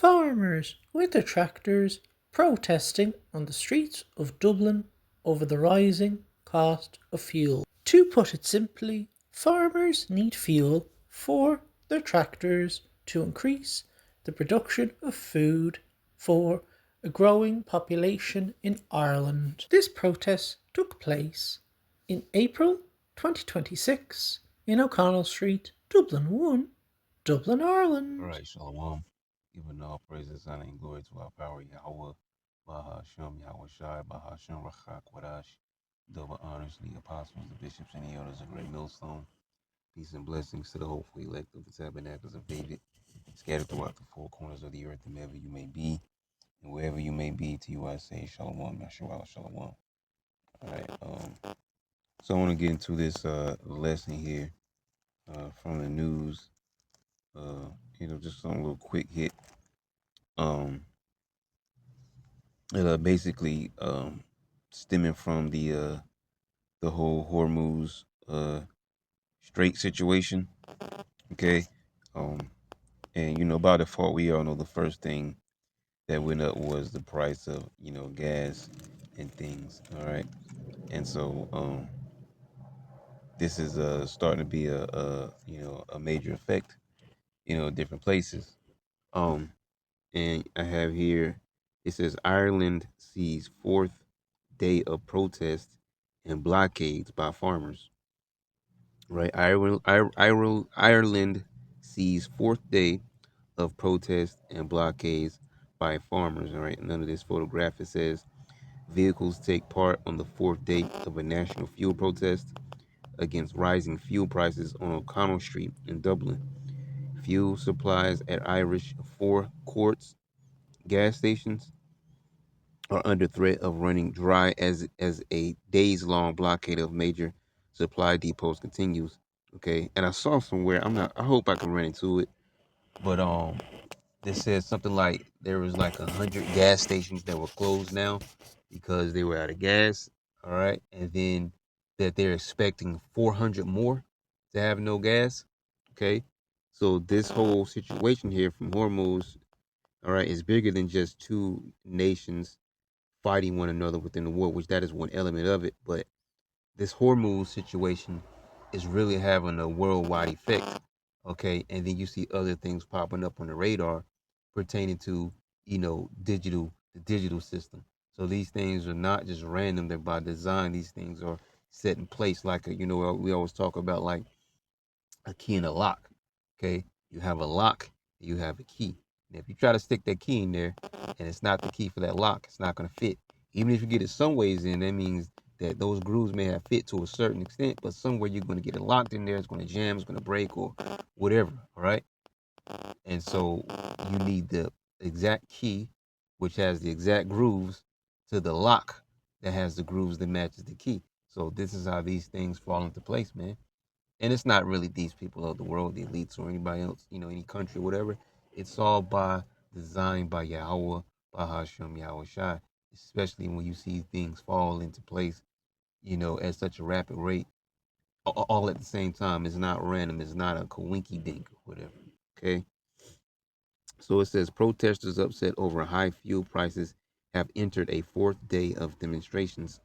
Farmers with their tractors protesting on the streets of Dublin over the rising cost of fuel. To put it simply, farmers need fuel for their tractors to increase the production of food for a growing population in Ireland. This protest took place in April 2026 in O'Connell Street, Dublin 1, Dublin, All Ireland. right, Shalom. Giving all praises, honor, and glory to our power, Yahweh, Baha Shem, Yahweh Shai, Baha Shem, Rachak, Wadash. Double honors to the apostles, the bishops, and the elders of Great Millstone. Peace and blessings to the hopeful elect of the tabernacles of David, scattered throughout the four corners of the earth, and wherever you may be, and wherever you may be, to you I say, Shalom, Yahshua, Shalom. All right, so I want to get into this lesson here from the news. Just some little quick hit. Um, basically stemming from the whole Hormuz Strait situation. Okay, um, and by default, we all know the first thing that went up was the price of gas and things. All right, and so this is starting to be a major effect. Different places. Um, and I have here, it says Ireland sees fourth day of protests and blockades by farmers. Right, Ireland sees fourth day of protests and blockades by farmers. All right, and under this photograph it says vehicles take part on the fourth day of a national fuel protest against rising fuel prices on O'Connell Street in Dublin. Fuel supplies at Irish forecourts gas stations are under threat of running dry as a days-long blockade of major supply depots continues. Okay, and I saw somewhere, I hope I can run into it, but this says something like there was like 100 gas stations that were closed now because they were out of gas. All right, and then that they're expecting 400 more to have no gas. Okay, so this whole situation here from Hormuz, all right, is bigger than just two nations fighting one another within the war, which that is one element of it. But this Hormuz situation is really having a worldwide effect. Okay, and then you see other things popping up on the radar pertaining to the digital system. So these things are not just random; they're by design. These things are set in place, like we always talk about like a key and a lock. Okay, you have a lock, you have a key. And if you try to stick that key in there, and it's not the key for that lock, it's not going to fit. Even if you get it some ways in, that means that those grooves may have fit to a certain extent, but somewhere you're going to get it locked in there. It's going to jam, it's going to break, or whatever. All right. And so you need the exact key, which has the exact grooves, to the lock that has the grooves that matches the key. So this is how these things fall into place, man. And it's not really these people of the world, the elites or anybody else, any country, whatever. It's all by designed by Yahweh, by Hashem, Yahweh Shai, especially when you see things fall into place, at such a rapid rate, all at the same time. It's not random. It's not a coinky dink or whatever. Okay. So it says protesters upset over high fuel prices have entered a fourth day of demonstrations,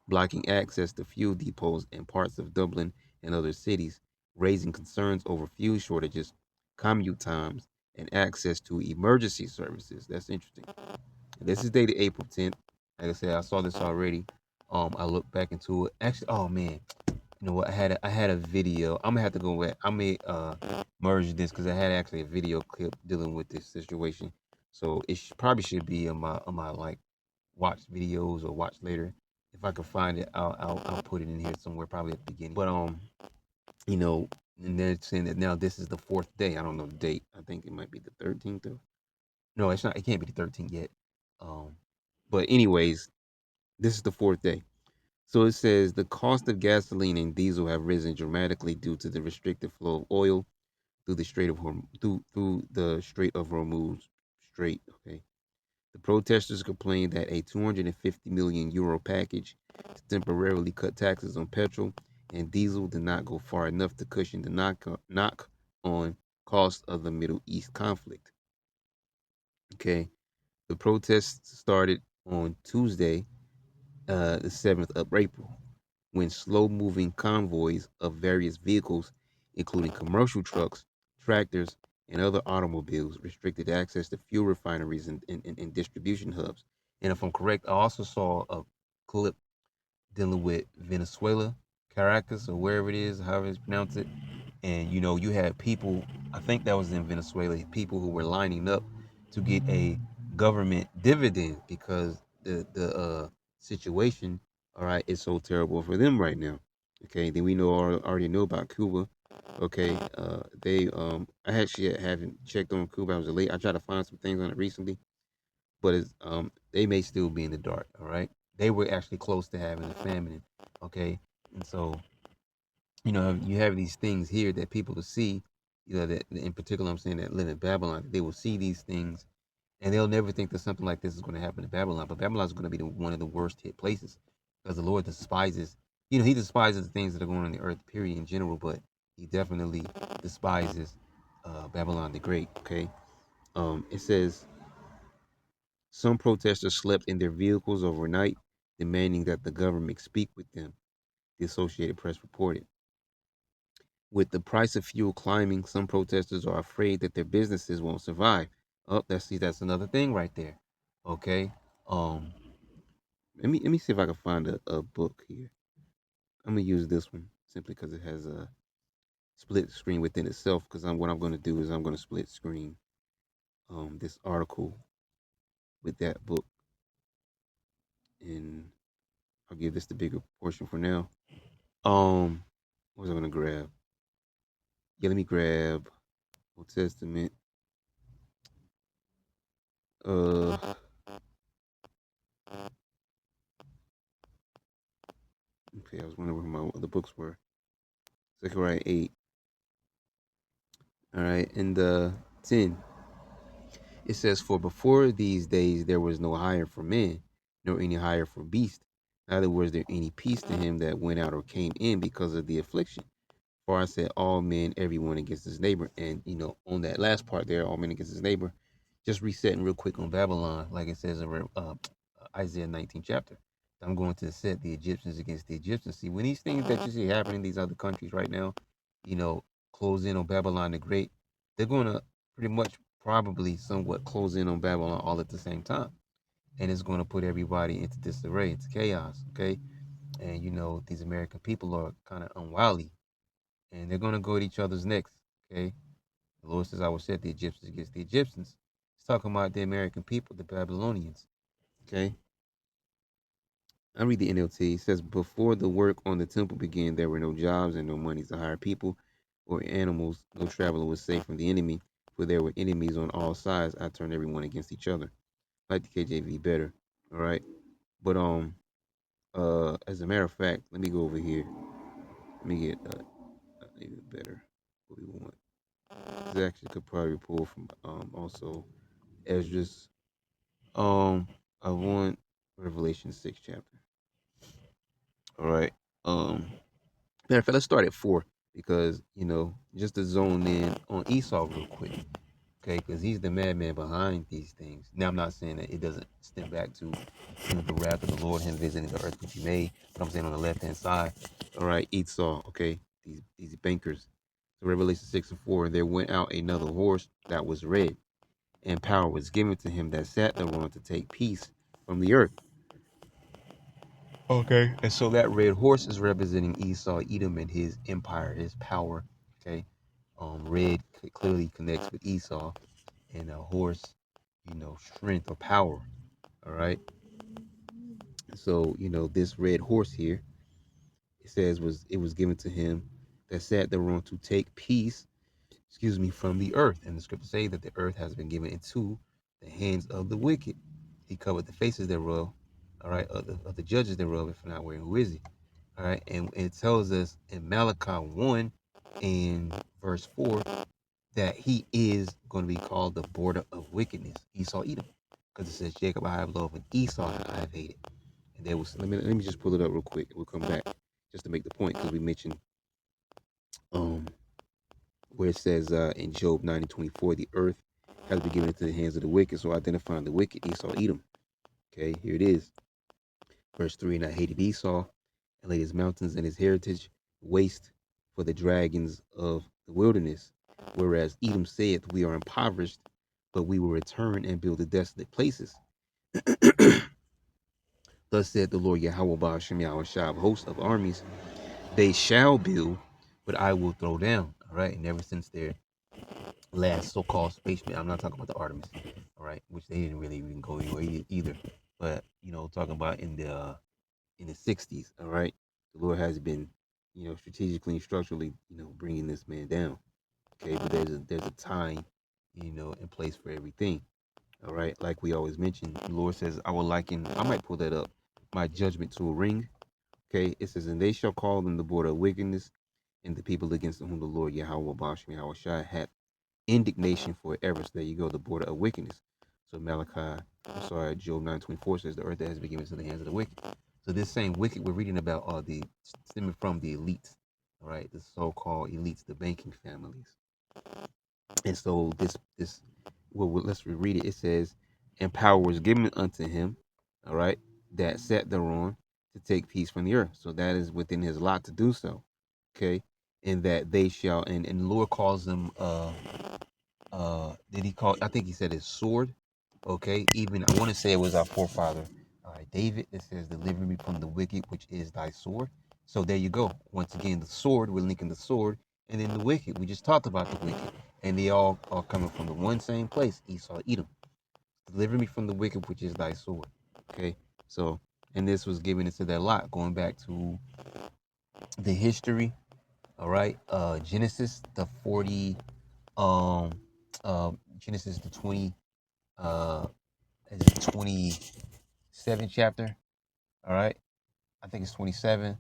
blocking access to fuel depots in parts of Dublin and other cities, raising concerns over fuel shortages, commute times, and access to emergency services. That's interesting. This is dated April 10th. Like I said, I saw this already. I looked back into it. Actually, oh man, you know what? I had a video. I'm gonna have to go back. I may merge this because I had actually a video clip dealing with this situation. So it probably should be on my like watch videos or watch later. If I can find it, I'll put it in here somewhere, probably at the beginning. But you know, and they're saying that now this is the fourth day. I don't know the date. I think it might be the 13th. No, it's not. It can't be the 13th yet. Um, but anyways, this is the fourth day. So it says the cost of gasoline and diesel have risen dramatically due to the restricted flow of oil through the through the Strait of Hormuz Strait. Okay. The protesters complained that a 250 million euro package to temporarily cut taxes on petrol and diesel did not go far enough to cushion the knock on cost of the Middle East conflict. Okay, the protests started on Tuesday, the 7th of April, when slow-moving convoys of various vehicles, including commercial trucks, tractors, and other automobiles, restricted access to fuel refineries and distribution hubs. And if I'm correct, I also saw a clip dealing with Venezuela, Caracas, or wherever it is, however it's pronounced it. And you had people, I think that was in Venezuela, people who were lining up to get a government dividend because the situation, all right, is so terrible for them right now. Okay, then we already know about Cuba. Okay, they I actually haven't checked on Cuba. I was late. I tried to find some things on it recently, but they may still be in the dark. All right, they were actually close to having a famine. Okay, and so you have these things here that people will see, that in particular, I'm saying that live in Babylon, they will see these things and they'll never think that something like this is going to happen in Babylon. But Babylon is going to be one of the worst hit places because the Lord despises, he despises the things that are going on in the earth, period, in general, but he definitely despises Babylon the Great, okay? It says some protesters slept in their vehicles overnight, demanding that the government speak with them, the Associated Press reported. With the price of fuel climbing, some protesters are afraid that their businesses won't survive. Oh, that's another thing right there. Okay. Um, let me see if I can find a book here. I'm gonna use this one simply because it has a split screen within itself. Because what I'm gonna do is I'm gonna split screen this article with that book, and I'll give this the bigger portion for now. What was I gonna grab? Yeah, let me grab Old Testament. Uh, okay, I was wondering where my other books were. Zechariah 8. All right, and 10. It says, "For before these days there was no hire for men, nor any hire for beast. Neither was there any peace to him that went out or came in because of the affliction. For I said, all men, everyone against his neighbor." And on that last part there, all men against his neighbor, just resetting real quick on Babylon, like it says in Isaiah 19 chapter. I'm going to set the Egyptians against the Egyptians. See, when these things that you see happening in these other countries right now, you know, close in on Babylon the Great, they're going to pretty much probably somewhat close in on Babylon all at the same time. And it's going to put everybody into disarray, into chaos, okay? And these American people are kind of unwily and they're going to go at each other's necks, okay? The Lord says, I will set the Egyptians against the Egyptians. He's talking about the American people, the Babylonians, okay? I read the NLT. It says, before the work on the temple began, there were no jobs and no money to hire people or animals. No traveler was safe from the enemy, for there were enemies on all sides. I turned everyone against each other. I like the KJV better. All right. But as a matter of fact, let me go over here. Let me get even better what we want. This actually could probably pull from also Esdras. I want Revelation 6 chapter. All right. Matter of fact, let's start at 4 because just to zone in on Esau real quick, okay? Because he's the madman behind these things. Now, I'm not saying that it doesn't stem back to the wrath of the Lord, him visiting the earth which he made, but I'm saying on the left hand side, all right, Esau, okay, these bankers. So Revelation 6 and 4, and there went out another horse that was red, and power was given to him that sat thereon to take peace from the earth. Okay. And so that red horse is representing Esau, Edom, and his empire, his power. Okay. Red clearly connects with Esau, and a horse, strength or power. All right. So this red horse here, it says it was given to him that sat thereon to take peace, from the earth. And the scriptures say that the earth has been given into the hands of the wicked. He covered the faces thereof, all right, of the judges thereof, if not where, who is he? All right, and it tells us in Malachi 1 and verse 4 that he is going to be called the border of wickedness, Esau, Edom, because it says, Jacob I have loved, and Esau I have hated. And there was, let me just pull it up real quick. We'll come back just to make the point because we mentioned um where it says in Job 90:24, the earth has been given into the hands of the wicked. So identifying the wicked, Esau, Edom. Okay, here it is. Verse 3, and I hated Esau and laid his mountains and his heritage waste for the dragons of the wilderness. Whereas Edom saith, we are impoverished, but we will return and build the desolate places. Thus said the Lord Yahweh Ba'ashem Yahweh Shah of hosts of armies, they shall build, but I will throw down. All right, and ever since their last so-called spaceman, I'm not talking about the Artemis, all right, which they didn't really even go anywhere either. But talking about in the 60s, all right, the Lord has been, strategically and structurally, bringing this man down. Okay, but there's a time, in place for everything. All right, like we always mention, the Lord says, I will liken. I might pull that up. My judgment to a ring. Okay, it says, and they shall call them the border of wickedness, and the people against whom the Lord Yahweh Bashmi Yahweh Shai hath indignation forever. So there you go, the border of wickedness. So Job 9:24 says the earth that has been given to the hands of the wicked. So this same wicked we're reading about are the stemming from the elites, all right, the so-called elites, the banking families. And so this let's reread it. It says, and power was given unto him, all right, that sat thereon to take peace from the earth. So that is within his lot to do so. Okay. And that they shall, and the Lord calls them did he call, I think he said his sword. Okay, even I want to say it was our forefather David that says, deliver me from the wicked, which is thy sword. So there you go. Once again, the sword, we're linking the sword, and then the wicked, we just talked about the wicked, and they all are coming from the one same place, Esau, Edom. Deliver me from the wicked, which is thy sword. Okay, so, and this was given into their lot, going back to the history. All right, Genesis the 40, um Genesis the 20, uh is it 27th chapter? All right, I think it's 27.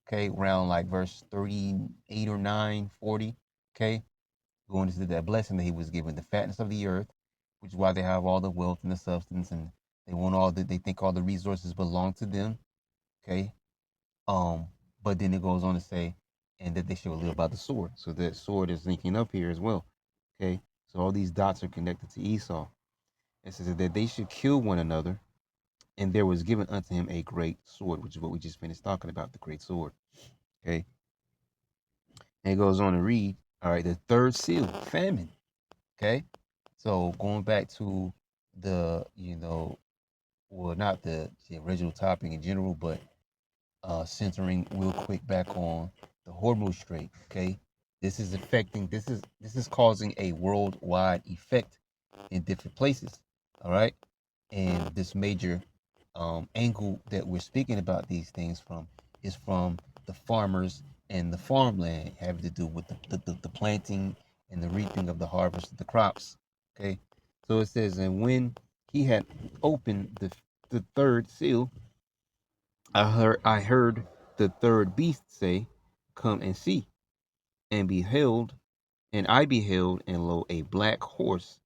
Okay, around like verse 38 or 9, 40. Okay, going into that blessing that he was given, the fatness of the earth, which is why they have all the wealth and the substance, and they think all the resources belong to them. Okay, but then it goes on to say, and that they shall live by the sword. So that sword is linking up here as well. Okay, so all these dots are connected to Esau. It says that they should kill one another, and there was given unto him a great sword, which is what we just finished talking about, the great sword. Okay, and it goes on to read, all right, the third seal, famine. Okay, so going back to the, well, not the original topic in general, but centering real quick back on the Hormuz Strait. Okay, this is causing a worldwide effect in different places. All right, and this major angle that we're speaking about these things from is from the farmers and the farmland, having to do with the planting and the reaping of the harvest of the crops. Okay, so it says, and when he had opened the third seal, I heard the third beast say, come and see. And beheld, and I beheld, and lo, a black horse,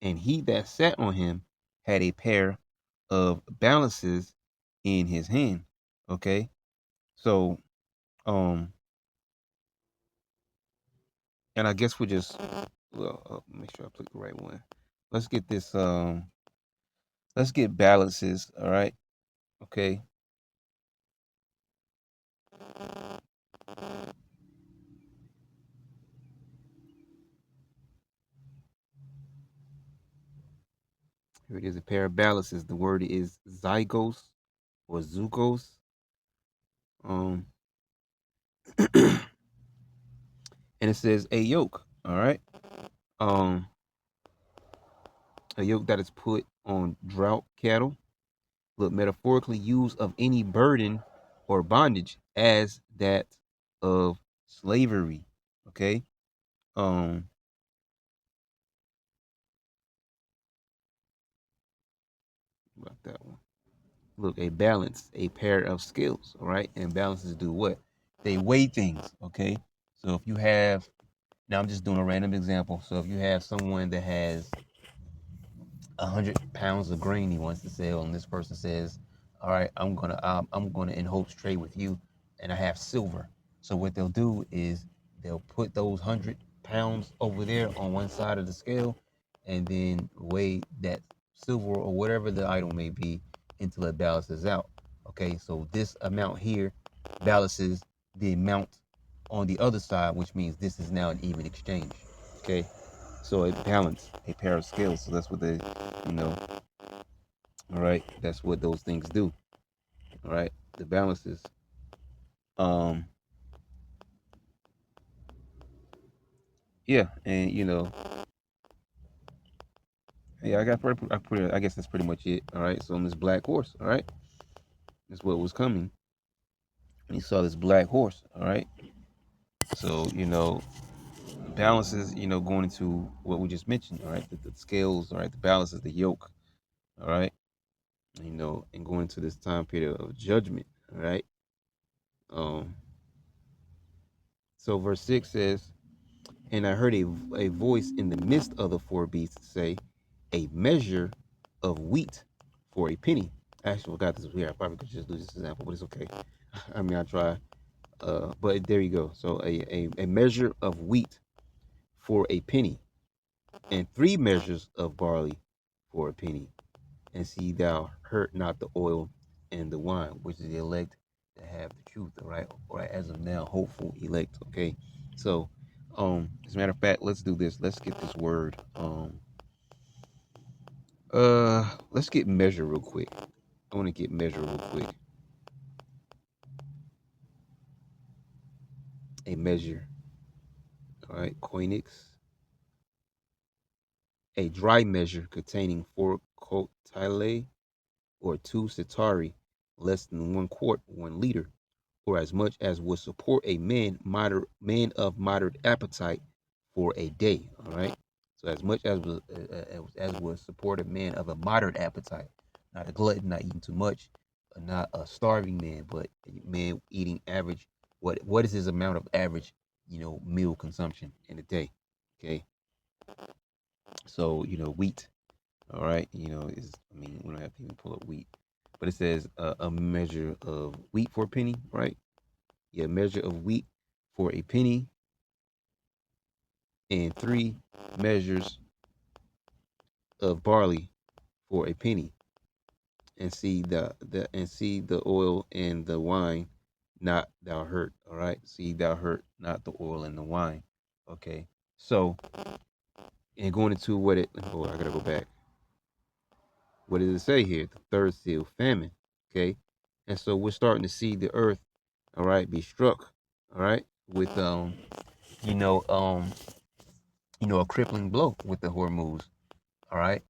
and he that sat on him had a pair of balances in his hand. Okay, so um, and I guess we just, well, make sure I click the right one. Let's get this. Let's get balances. All right. Okay. Here it is. A pair of balances. The word is zygos or zugos. Um, and it says a yoke. All right. Um, a yoke that is put on drought cattle. Look, metaphorically used of any burden or bondage as that of slavery. Okay. Um, about that one. Look, a balance, a pair of scales. All right, and balances do what? They weigh things. Okay. So if you have, now I'm just doing a random example. So if you have someone that has 100 pounds of grain he wants to sell, and this person says, "All right, I'm gonna in hopes trade with you, and I have silver." So what they'll do is they'll put those 100 pounds over there on one side of the scale, and then weigh that silver or whatever the item may be until it balances out. Okay, so this amount here balances the amount on the other side, which means this is now an even exchange. Okay, so it balance a pair of scales. So that's what they, you know, all right, that's what those things do. All right, the balances. Um, yeah, and yeah, I guess that's pretty much it. All right, so on this black horse, all right, that's what was coming. And he saw this black horse, all right. So balances, going into what we just mentioned, all right, the scales, all right, the balances, the yoke, all right, and going into this time period of judgment, all right. Um, so verse 6 says, and I heard a voice in the midst of the four beasts say, a measure of wheat for a penny. I actually forgot this was here. I probably could just do this example, but it's okay. I mean, I try. But there you go. So a measure of wheat for a penny, and 3 measures of barley for a penny. And see thou hurt not the oil and the wine, which is the elect that have the truth, all right? All right, as of now, hopeful elect, okay? So, as a matter of fact, let's do this. Let's get this word. Let's get measure real quick. I want to get measure real quick. A measure, all right? Koinix, a dry measure containing 4 kotile or 2 setari, less than 1 quart, 1 liter, or as much as would support a man of moderate appetite for a day. All right. So as much as would support a man of a moderate appetite, not a glutton, not eating too much, not a starving man, but a man eating average. What is his amount of average, meal consumption in a day? Okay. So wheat. All right. Is I mean we don't have to even pull up wheat, but it says a measure of wheat for a penny, right? Yeah, measure of wheat for a penny, and 3 measures of barley for a penny, and see the oil and the wine not thou hurt. All right, see thou hurt not the oil and the wine. Okay, so and going into what it. Oh, I gotta go back. What does it say here? The third seal, famine. Okay, and so we're starting to see the earth, all right, be struck, all right, with you know, um, a crippling blow with the Hormuz. All right.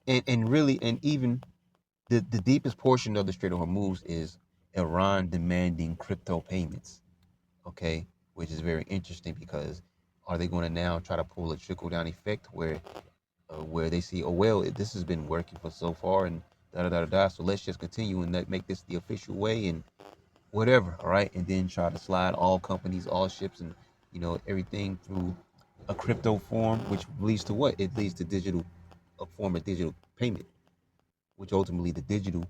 And really, and even the deepest portion of the Strait of Hormuz is Iran demanding crypto payments. Okay, which is very interesting because are they going to now try to pull a trickle down effect where they see, oh well, this has been working for so far and da da da da, so let's just continue and make this the official way and whatever, all right, and then try to slide all companies, all ships, and everything through a crypto form, which leads to what? It leads to a form of digital payment, which ultimately the digital,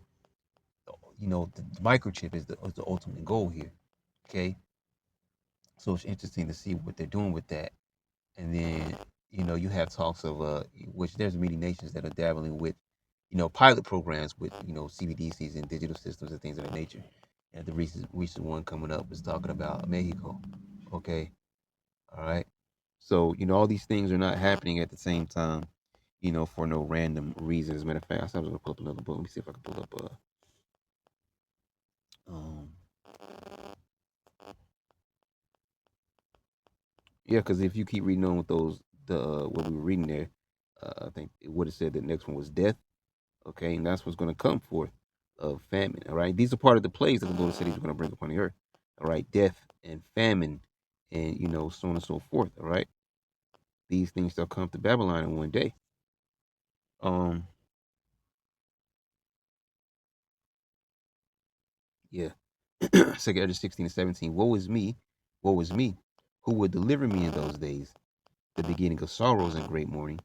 the microchip is the ultimate goal here. Okay, so it's interesting to see what they're doing with that, and then you have talks of which there's many nations that are dabbling with, pilot programs with CBDCs and digital systems and things of that nature. And the recent one coming up is talking about Mexico. Okay, all right. So all these things are not happening at the same time, for no random reason. As a matter of fact, I was gonna pull up another book. Let me see if I can pull up um yeah, because if you keep reading on with those the what we were reading there, I think it would have said the next one was death. Okay, and that's what's going to come forth of famine. All right, these are part of the plagues that the Lord said He's going to bring upon the earth. All right, death and famine, and so on and so forth. All right, these things shall come to Babylon in one day. Um, yeah. Second Ezra 16 and 17. Woe is me, who would deliver me in those days? The beginning of sorrows and great mourning,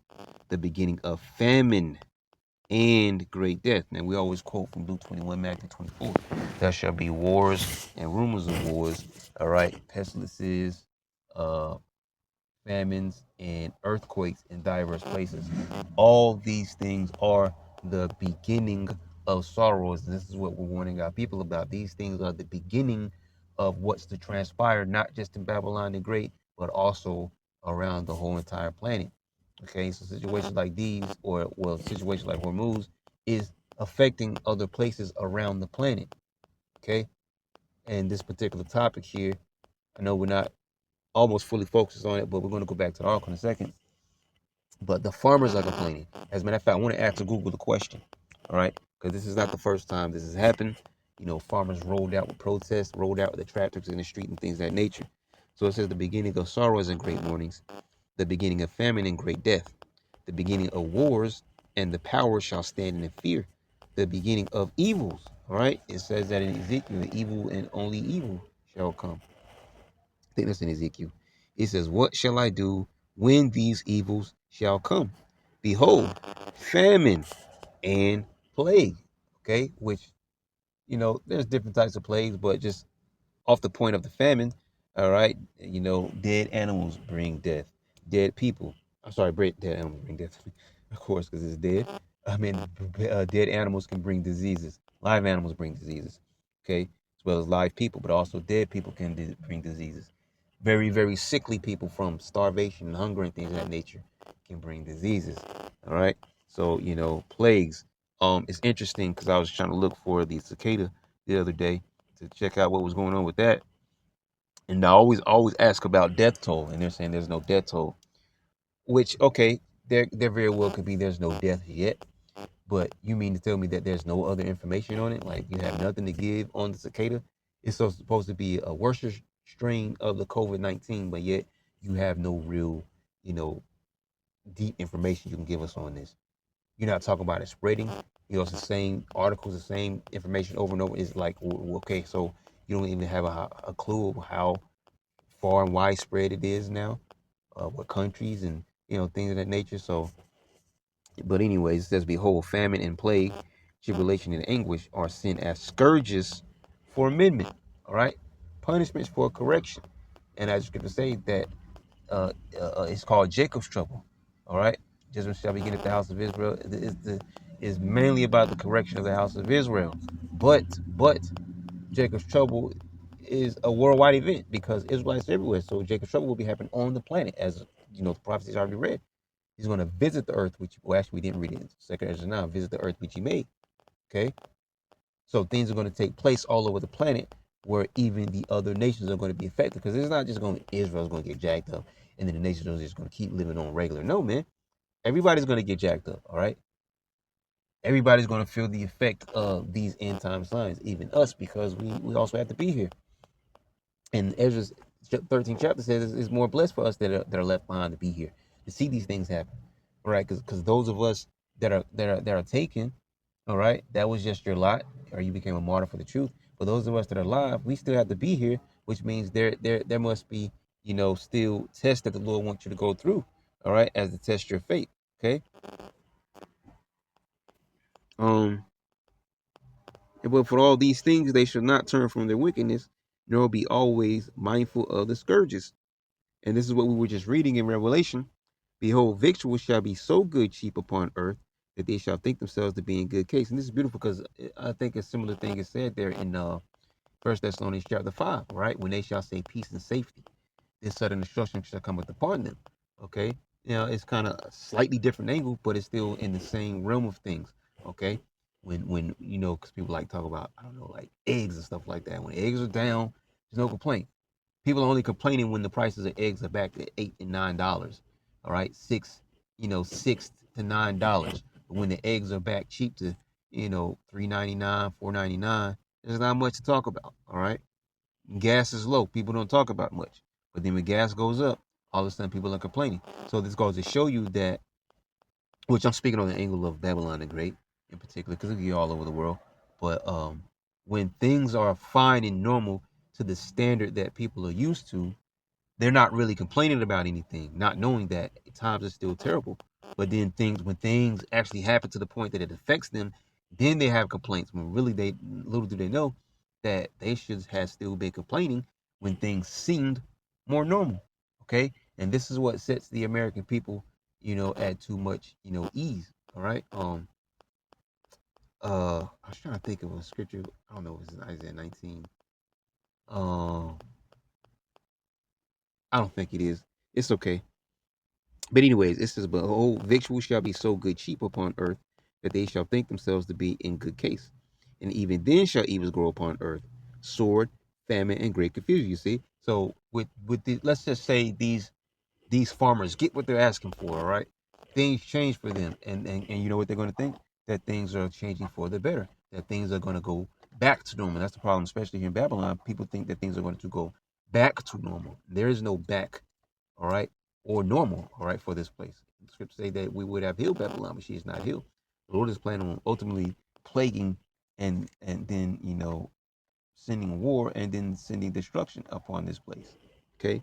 the beginning of famine and great death. Now we always quote from Luke 21, Matthew 24. There shall be wars and rumors of wars, all right, pestilences, uh, famines, and earthquakes in diverse places. All these things are the beginning of sorrows. And this is what we're warning our people about. These things are the beginning of what's to transpire, not just in Babylon the Great, but also around the whole entire planet. Okay, so situations like these, or well, situations like Hormuz, is affecting other places around the planet. Okay, and this particular topic here, I know we're not almost fully focused on it, but we're going to go back to the article in a second. But the farmers are complaining. As a matter of fact, I want to ask Google the question. All right, because this is not the first time this has happened. You know, farmers rolled out with protests, rolled out with the tractors in the street and things of that nature. So it says the beginning of sorrows and great mournings, the beginning of famine and great death, the beginning of wars, and the power shall stand in fear, the beginning of evils. All right, it says that in Ezekiel, the evil and only evil shall come. I think that's in Ezekiel. It says, what shall I do when these evils shall come? Behold, famine and plague. Okay, which, there's different types of plagues, but just off the point of the famine, all right, dead animals bring death. Dead people, I'm sorry, dead animals bring death, of course, because it's dead. I mean, dead animals can bring diseases. Live animals bring diseases, okay, as well as live people, but also dead people can bring diseases. Very, very sickly people from starvation and hunger and things of that nature can bring diseases. All right. So, plagues. It's interesting because I was trying to look for the cicada the other day to check out what was going on with that. And I always ask about death toll, and they're saying there's no death toll. Which, okay, there very well could be there's no death yet. But you mean to tell me that there's no other information on it? Like you have nothing to give on the cicada? It's so supposed to be a worse strain of the COVID-19, but yet you have no real, you know, deep information you can give us on this. You're not talking about it spreading. It's the same articles, the same information over and over. It's like, okay, so you don't even have a clue of how far and widespread it is now, what countries and things of that nature. So but anyways, it says, behold, famine and plague, tribulation and anguish are sent as scourges for amendment. All right, punishments for correction. And I just going to say that it's called Jacob's trouble. All right, judgment shall begin at the house of Israel. Is mainly about the correction of the house of Israel. But Jacob's trouble is a worldwide event because Israelites are everywhere. So Jacob's trouble will be happening on the planet, as the prophecies already read. He's going to visit the earth, which, well, actually, we didn't read it in Second Ezra now. Visit the earth which he made. Okay, so things are going to take place all over the planet, where even the other nations are going to be affected. Because it's not just going to Israel's going to get jacked up, and then the nations are just going to keep living on regular. No, man, everybody's going to get jacked up. All right, everybody's going to feel the effect of these end time signs, even us, because we also have to be here. And Ezra's 13th chapter says it's more blessed for us that are left behind to be here to see these things happen, right? Because those of us that are taken, all right, that was just your lot, or you became a martyr for the truth. But those of us that are alive, we still have to be here, which means there must be still tests that the Lord wants you to go through, all right, as to test your faith. Okay. Um. But for all these things, they should not turn from their wickedness, nor be always mindful of the scourges. And this is what we were just reading in Revelation. Behold, victuals shall be so good cheap upon earth that they shall think themselves to be in good case. And this is beautiful because I think a similar thing is said there in First Thessalonians chapter 5, right? When they shall say peace and safety, this sudden destruction shall come upon them. Okay, it's kind of a slightly different angle, but it's still in the same realm of things. Okay, when because people like talk about, I don't know, like eggs and stuff like that. When eggs are down, there's no complaint. People are only complaining when the prices of eggs are back to $8 and $9. All right, $6 to $9. But when the eggs are back cheap to $3.99, $4.99, there's not much to talk about. All right, gas is low. People don't talk about much. But then when gas goes up, all of a sudden people are complaining. So this goes to show you that, which I'm speaking on the angle of Babylon the Great in particular, because it's all over the world. But when things are fine and normal to the standard that people are used to, they're not really complaining about anything, not knowing that times are still terrible. But then when things actually happen to the point that it affects them, then they have complaints. When really they little do they know that they should have still been complaining when things seemed more normal. Okay, And this is what sets the American people, at too much, ease. All right. I was trying to think of a scripture. I don't know if it's Isaiah 19. Um, I don't think it is. It's okay. But anyways, it says, but whole victuals shall be so good cheap upon earth that they shall think themselves to be in good case. And even then shall evils grow upon earth, sword, famine, and great confusion. You see? So with the, let's just say these farmers get what they're asking for, all right? Things change for them. And you know what they're gonna think? That things are changing for the better, that things are gonna go back to normal. That's the problem, especially here in Babylon. People think that things are going to go back to normal. There is no back, all right, or normal, all right, for this place. The scriptures say that we would have healed Babylon, but she is not healed. The Lord is planning on ultimately plaguing and then sending war and then sending destruction upon this place. Okay,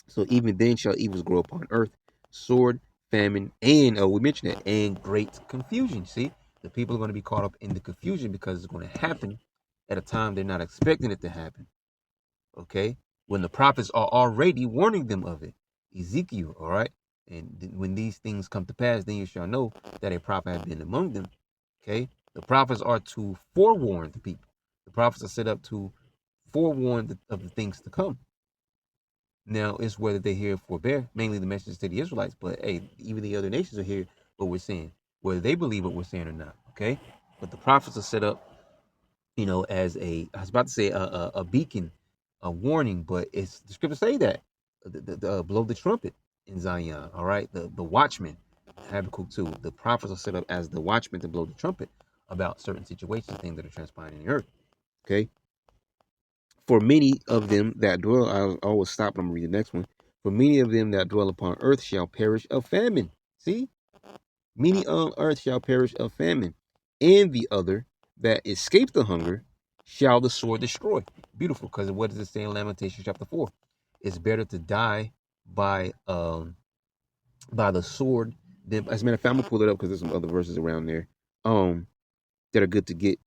so even then shall evils grow upon earth, sword, famine, and we mentioned that, and great confusion. See, the people are going to be caught up in the confusion because it's going to happen at a time they're not expecting it to happen. Okay, when the prophets are already warning them of it. Ezekiel, all right, and when these things come to pass, then you shall know that a prophet has been among them. Okay, the prophets are to forewarn the people. The prophets are set up to forewarn of the things to come. Now it's whether they hear or forbear, mainly the message to the Israelites, but hey, even the other nations are here what we're saying, whether they believe what we're saying or not. Okay, but the prophets are set up, as I was about to say a beacon, a warning, but it's the scriptures say that blow the trumpet in Zion. All right, the watchman, Habakkuk 2. The prophets are set up as the watchmen to blow the trumpet about certain situations, things that are transpiring in the earth. Okay, for many of them that dwell, I'll always stop and I'm gonna read the next one. For many of them that dwell upon earth shall perish of famine. See, many on earth shall perish of famine, and the other that escape the hunger shall the sword destroy. Beautiful, because what does it say in Lamentations chapter 4? It's better to die by the sword than, as a matter of fact, I'm gonna pull it up because there's some other verses around there um that are good to get.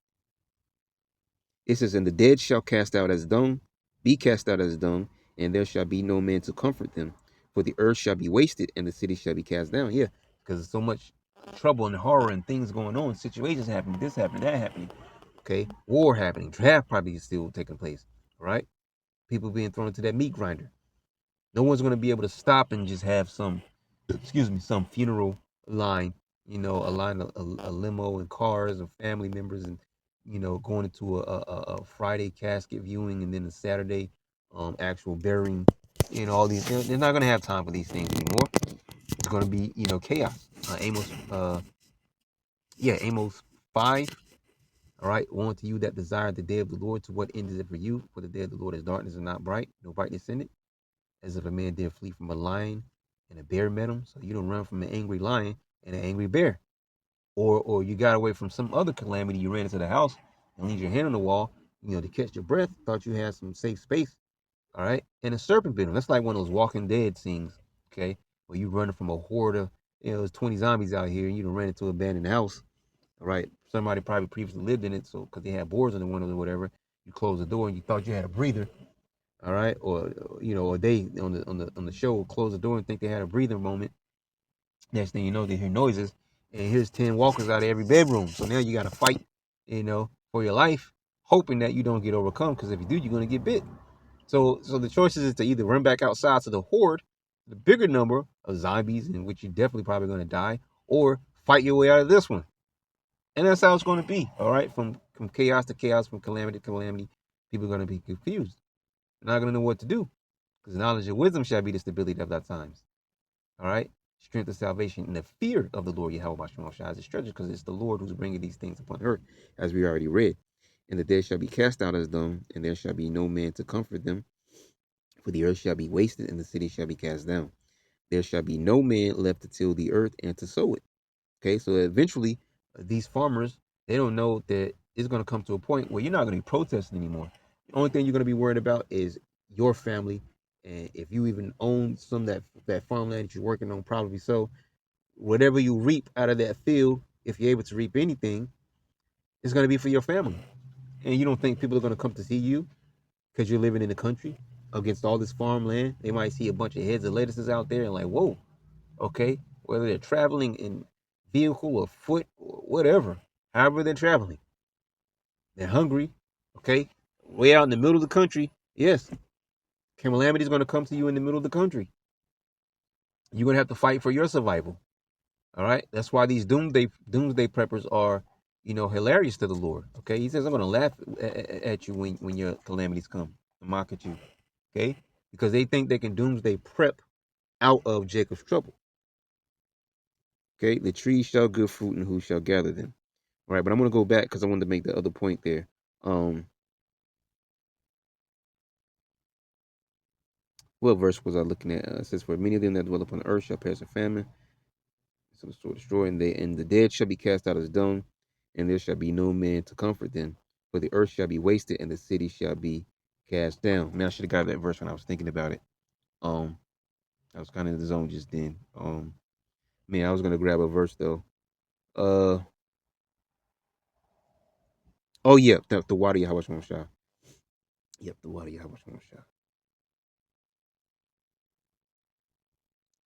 It says, and the dead shall cast out as dung, be cast out as dung, and there shall be no man to comfort them. For the earth shall be wasted, and the city shall be cast down. Yeah, because there's so much trouble and horror and things going on, situations happening, this happening, that happening. Okay, war happening, draft probably is still taking place. All right, people being thrown into that meat grinder. No one's going to be able to stop and just have some, excuse me, some funeral line, a line of a limo and cars of family members and, going into a Friday casket viewing and then a Saturday actual burying, all these. They're not going to have time for these things anymore. It's going to be, chaos. Amos 5. All right, woe unto you that desire the day of the Lord. To what end is it for you? For the day of the Lord is darkness and not bright, no brightness in it, as if a man did flee from a lion and a bear met him. So you don't run from an angry lion and an angry bear. Or you got away from some other calamity, you ran into the house and leaned your hand on the wall, to catch your breath, thought you had some safe space. All right. And a serpent bit him. That's like one of those Walking Dead scenes, okay? Where you running from a horde of, there's 20 zombies out here and you done ran into an abandoned house. All right. Somebody probably previously lived in it, so because they had boards in the windows or whatever, you closed the door and you thought you had a breather. All right, or they on the show close the door and think they had a breathing moment. Next thing you know, they hear noises, and here's 10 walkers out of every bedroom. So now you got to fight, for your life, hoping that you don't get overcome. Because if you do, you're gonna get bit. So the choices is to either run back outside to the horde, the bigger number of zombies, in which you're definitely probably gonna die, or fight your way out of this one. And that's how it's gonna be. All right, from chaos to chaos, from calamity to calamity, people are gonna be confused. They're not gonna know what to do. Because knowledge and wisdom shall be the stability of that times. All right? Strength of salvation and the fear of the Lord Yahweh Basham shall as his treasure, because it's the Lord who's bringing these things upon earth, as we already read. And the dead shall be cast out as dung, and there shall be no man to comfort them. For the earth shall be wasted, and the city shall be cast down. There shall be no man left to till the earth and to sow it. Okay, so eventually, these farmers, they don't know that it's going to come to a point where you're not going to be protesting anymore. The only thing you're going to be worried about is your family, and if you even own some that farmland that you're working on, probably so. Whatever you reap out of that field, if you're able to reap anything, it's going to be for your family. And you don't think people are going to come to see you because you're living in the country? against all this farmland. They might see a bunch of heads of lettuces out there and like, whoa, okay, whether they're traveling in vehicle or foot or whatever, however they're traveling, they're hungry, okay, way out in the middle of the country. Yes, calamity is going to come to you in the middle of the country. You're going to have to fight for your survival. All right, that's why these doomsday preppers are, hilarious to the Lord. Okay, He says, I'm going to laugh at you when your calamities come and mock at you. Okay, because they think they can doomsday prep out of Jacob's trouble. Okay, the trees shall give fruit, and who shall gather them? All right, but I'm gonna go back because I wanted to make the other point there. What verse was I looking at? It says, "For many of them that dwell upon the earth shall perish of famine, so the sword destroy, and the dead shall be cast out as dung, and there shall be no man to comfort them. For the earth shall be wasted, and the city shall be cast down." Man, I should have got that verse when I was thinking about it. Um, I was kind of in the zone just then. Man, I was gonna grab a verse though. Uh, oh yeah, the water Yahweh Shah. Yep, the water Yahweh Shah.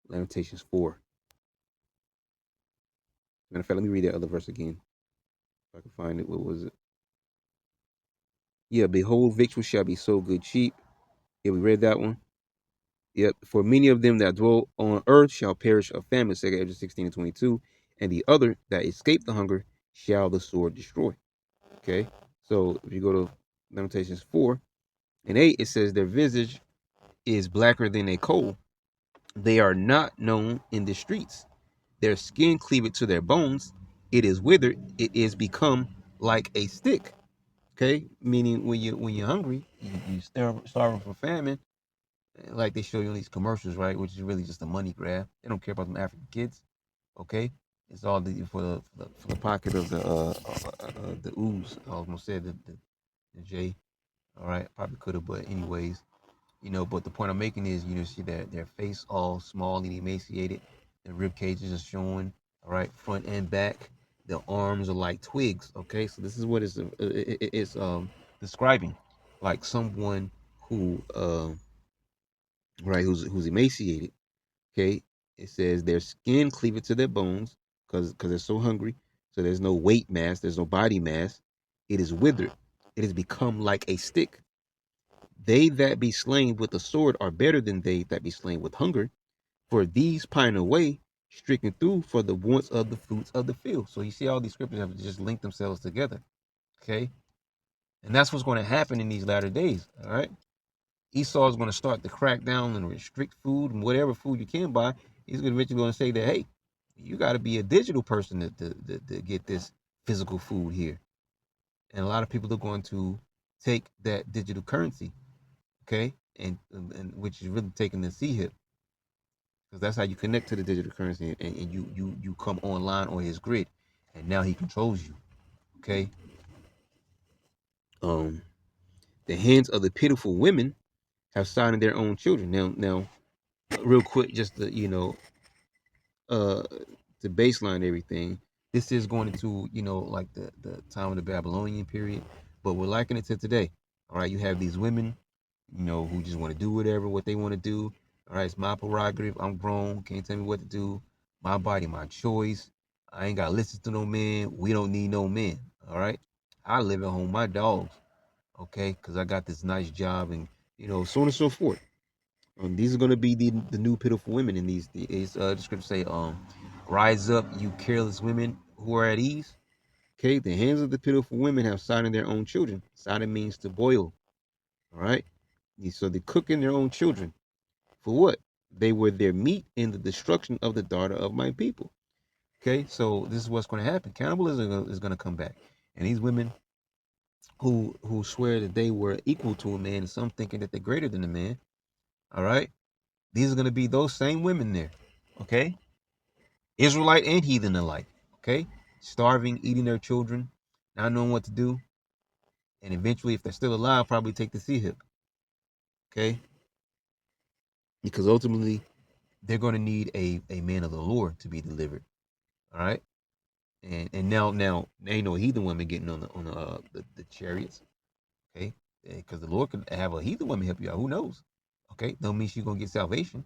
Lamentations 4. Matter of fact, let me read that other verse again. If I can find it. What was it? Yeah, behold, victuals shall be so good cheap. Yeah, we read that one. Yep. For many of them that dwell on earth shall perish of famine, 2 Ezra 16 and 22. And the other that escape the hunger shall the sword destroy. Okay. So if you go to Lamentations 4 and 8, it says, their visage is blacker than a coal. They are not known in the streets. Their skin cleaveth to their bones. It is withered. It is become like a stick. Okay, meaning when you're hungry, you starving for famine, like they show you in these commercials, right? Which is really just a money grab. They don't care about them African kids. Okay, it's all for the pocket of the ooze. I was gonna say the J. All right, probably could have, but anyways, but the point I'm making is, see that their face all small and emaciated, the rib cages are showing, all right, front and back. The arms are like twigs. Okay, so this is what it's describing, like someone who right, who's emaciated. Okay, it says their skin cleaveth to their bones because they're so hungry. So there's no weight mass, there's no body mass. It is withered. It has become like a stick. They that be slain with the sword are better than they that be slain with hunger, for these pine away, stricken through for the wants of the fruits of the field. So you see, all these scriptures have just linked themselves together. Okay, and that's what's going to happen in these latter days. All right, Esau is going to start to crack down and restrict food and whatever food you can buy. He's eventually going to say that, hey, you got to be a digital person to get this physical food here. And a lot of people are going to take that digital currency, okay, and which is really taking the C hip, because that's how you connect to the digital currency, and you come online on his grid, and now he controls you. Okay. Um, the hands of the pitiful women have signed their own children. Now, real quick, just to uh, to baseline everything. This is going into like the time of the Babylonian period, but we're liking it to today. All right, you have these women, who just want to do what they want to do. All right, it's my prerogative. I'm grown. Can't tell me what to do. My body, my choice. I ain't got to listen to no man. We don't need no men. All right, I live at home with my dogs. Okay, because I got this nice job, and so on and so forth. These are going to be the new pitiful women in these the scriptures say, rise up, you careless women who are at ease. Okay, the hands of the pitiful women have sighted their own children. Sighted means to boil. All right, so they're cooking their own children for what? They were their meat in the destruction of the daughter of my people. Okay, so this is what's going to happen. Cannibalism is going to come back, and these women who swear that they were equal to a man, and some thinking that they're greater than a man. All right, these are going to be those same women there. Okay, Israelite and heathen alike. Okay, starving, eating their children, not knowing what to do, and eventually, if they're still alive, probably take the sea hip. Okay, because ultimately they're going to need a man of the Lord to be delivered. All right, and now there ain't no heathen women getting on the chariots. Okay, because the Lord could have a heathen woman help you out. Who knows? Okay, don't mean she's gonna get salvation.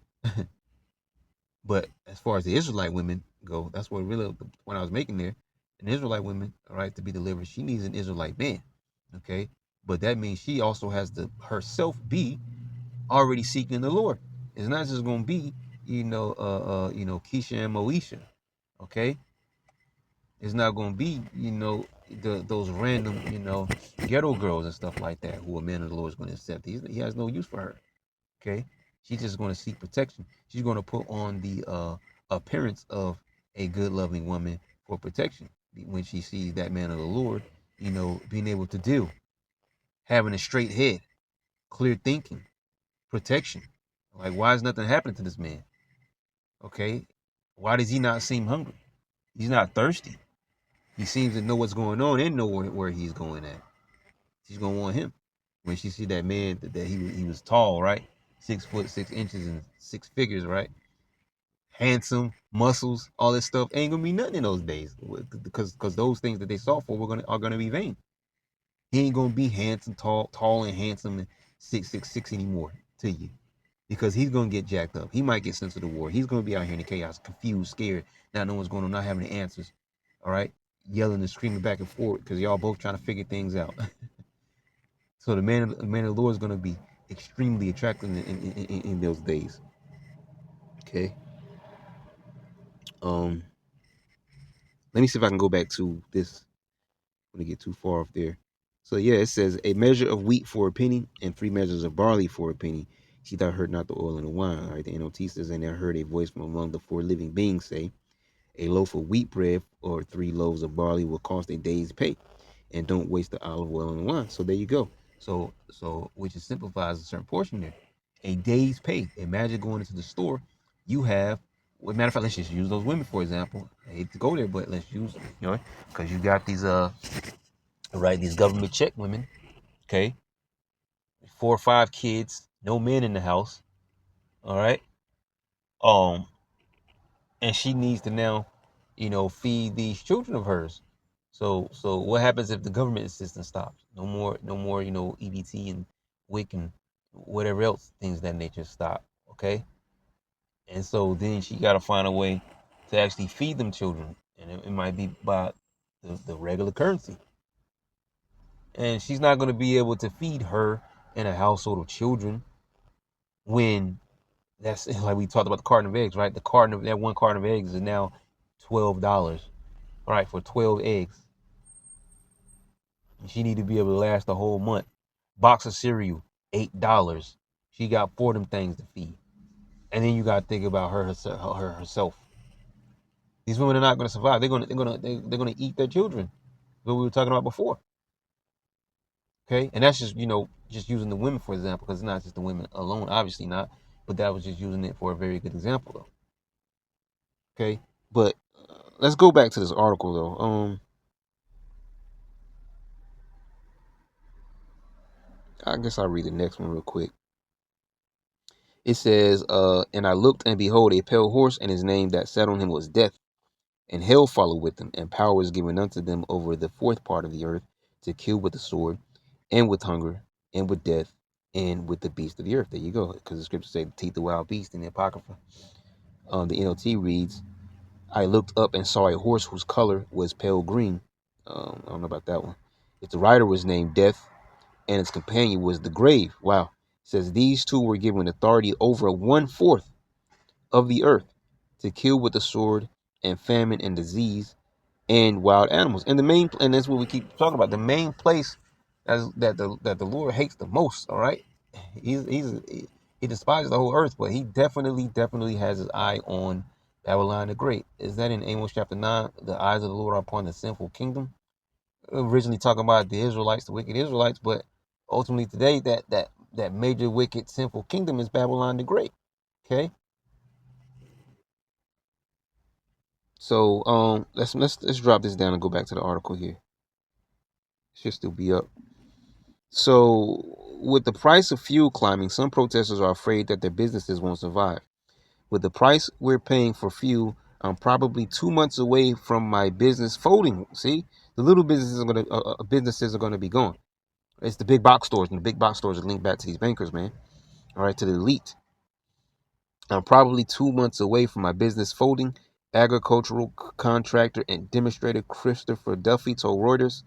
But as far as the Israelite women go, that's what really the point I was making there. An Israelite woman, all right, to be delivered, she needs an Israelite man. Okay, but that means she also has to herself be already seeking the Lord. It's not just gonna be, Keisha and Moesha. Okay, it's not gonna be, those random, ghetto girls and stuff like that who a man of the Lord is gonna accept. He has no use for her. Okay, she's just going to seek protection. She's going to put on the appearance of a good, loving woman for protection when she sees that man of the Lord, being able to deal, having a straight head, clear thinking, protection. Like, why is nothing happening to this man? Okay, why does he not seem hungry? He's not thirsty. He seems to know what's going on and know where he's going at. She's gonna want him. When she see that man that he was tall, right, 6 foot 6 inches and six figures, right, handsome, muscles, all this stuff ain't gonna be nothing in those days because those things that they saw for are gonna be vain. He ain't gonna be handsome, tall and handsome and 6'6" anymore to you because he's gonna get jacked up. He might get sent to the war. He's gonna be out here in the chaos, confused, scared, not knowing what's going on, not having the answers. All right, yelling and screaming back and forth because y'all both trying to figure things out. So the man of the Lord is gonna be extremely attractive in those days. Okay. Um, Let me see if I can go back to this. I'm gonna get too far off there. So yeah, it says a measure of wheat for a penny and 3 measures of barley for a penny. She thou heard not the oil and the wine. All right, the NOT says, and there heard a voice from among the four living beings say, a loaf of wheat bread or 3 loaves of barley will cost a day's pay, and don't waste the olive oil and the wine. So there you go. So which is simplifies a certain portion there. A day's pay. Imagine going into the store. You have, well, matter of fact, let's just use those women for example. I hate to go there, but let's use, because you got these right, these government check women, okay, 4 or 5 kids, no men in the house, all right, um, and she needs to now, feed these children of hers. So what happens if the government assistance stops? No more, EBT and WIC and whatever else things of that nature stop, okay? And so then she got to find a way to actually feed them children, and it might be by the regular currency. And she's not going to be able to feed her and a household of children when that's like we talked about the carton of eggs, right? That one carton of eggs is now $12. All right, for 12 eggs. And she need to be able to last the whole month. Box of cereal, $8. She got 4 of them things to feed. And then you gotta think about herself. These women are not gonna survive. They're gonna eat their children. What we were talking about before. Okay? And that's just using the women for example, because it's not just the women alone, obviously not. But that was just using it for a very good example though. Okay? But let's go back to this article though. I guess I'll read the next one real quick. It says, and I looked, and behold, a pale horse, and his name that sat on him was Death, and hell followed with him, and power is given unto them over the fourth part of the earth to kill with the sword, and with hunger, and with death, and with the beast of the earth. There you go, because the scriptures say the teeth of wild beast in the Apocrypha. The NLT reads, I looked up and saw a horse whose color was pale green. I don't know about that one. Its rider was named Death, and its companion was the grave. Wow. It says these two were given authority over 1/4 of the earth to kill with the sword and famine and disease and wild animals. And that's what we keep talking about. The main place that the Lord hates the most. All right, he despises the whole earth, but he definitely has his eye on Babylon the Great. Is that in Amos chapter 9? The eyes of the Lord are upon the sinful kingdom. Originally talking about the Israelites, the wicked Israelites, but ultimately today that major wicked sinful kingdom is Babylon the Great. Okay, so let's drop this down and go back to the article here. It should still be up. So with the price of fuel climbing, some protesters are afraid that their businesses won't survive. With the price we're paying for fuel, I'm probably 2 months away from my business folding. See, the little businesses are gonna be gone. It's the big box stores, and the big box stores are linked back to these bankers, man. All right, to the elite. I'm probably 2 months away from my business folding. Agricultural contractor and demonstrator Christopher Duffy told Reuters.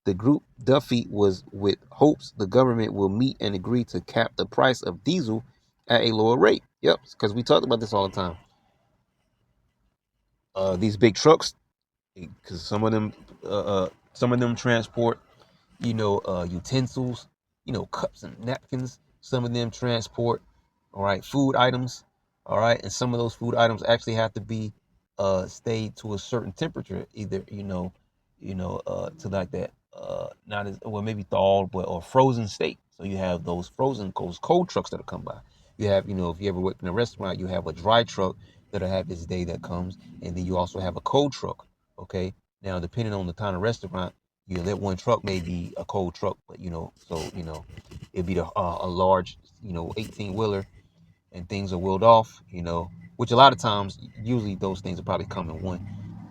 The group Duffy was with hopes the government will meet and agree to cap the price of diesel at a lower rate. Yep, because we talked about this all the time. These big trucks, because some of them transport utensils, cups and napkins. Some of them transport, all right, food items, all right, and some of those food items actually have to be stayed to a certain temperature, either to like that not as well maybe thawed but or frozen state. So you have those cold trucks that'll come by. You have if you ever work in a restaurant, you have a dry truck that'll have its day that comes, and then you also have a cold truck. Okay, now depending on the kind of restaurant, that one truck may be a cold truck, but it'd be a large 18 wheeler, and things are wheeled off, which a lot of times, usually those things will probably come in one.